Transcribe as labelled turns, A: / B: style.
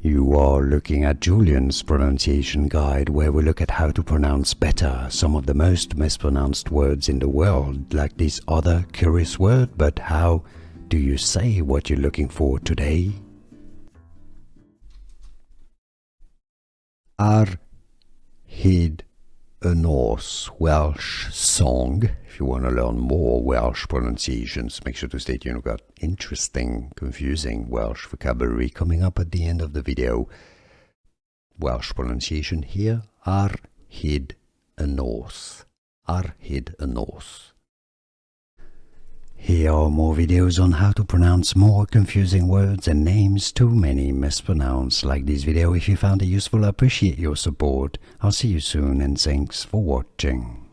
A: You are looking at Julian's pronunciation guide, where we look at how to pronounce better some of the most mispronounced words in the world, like this other curious word. But how do you say what you're looking for today? Hyd y nos, Welsh song. If you want to learn more Welsh pronunciations, make sure to stay tuned. We've got interesting, confusing Welsh vocabulary coming up at the end of the video. Welsh pronunciation here, hyd y nos, hyd y nos. Here are more videos on how to pronounce more confusing words and names too many mispronounced. Like this video if you found it useful. I appreciate your support. I'll see you soon and thanks for watching.